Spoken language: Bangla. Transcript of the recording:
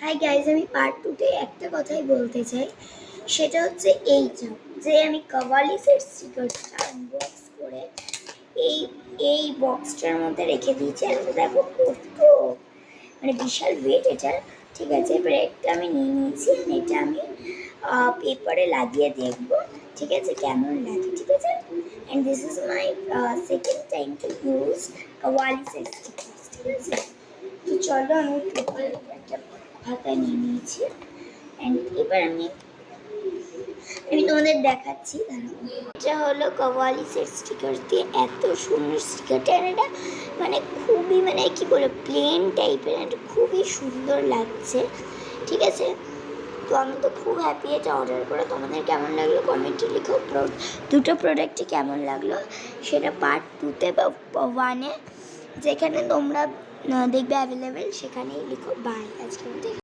হাই গাইজ, আমি পার্ট 2-তে একটা কথাই বলতে চাই। সেটা হচ্ছে এইটা, যে আমি কাওয়ালিসের স্টিকারটা আনবক্স করে এই এই বক্সটার মধ্যে রেখে দিয়েছি। একটা দেখো কত মানে বিশাল ওয়েট এটা। ঠিক আছে, এবার একটা আমি নিয়ে নিয়েছি। এটা আমি পেপারে লাগিয়ে দেখবো, ঠিক আছে, কেমন লাগে। ঠিক আছে, and this is my second time to use কাওয়ালিসের স্টিকার। ঠিক আছে, তো চলো আমি পেপার একটা হাতায় নিয়ে নিয়েছি। অ্যান্ড এবার আমি তোমাদের দেখাচ্ছি। এটা হলো কাওয়ালিসের স্টিকার দিয়ে এত সুন্দর স্টিকারটা। এটা মানে খুবই মানে কি বলে প্লেন টাইপের, এটা খুবই সুন্দর লাগছে। ঠিক আছে, তো আমি তো খুব হ্যাপি এটা অর্ডার করে। তোমাদের কেমন লাগলো কমেন্টে লিখো। দুটো প্রোডাক্টই কেমন লাগলো সেটা পার্ট 2-তে বা 1-এ যেখানে তোমরা দেখবে অ্যাভেলেবেল, সেখানেই লিখো। বাই, আজকের মতো।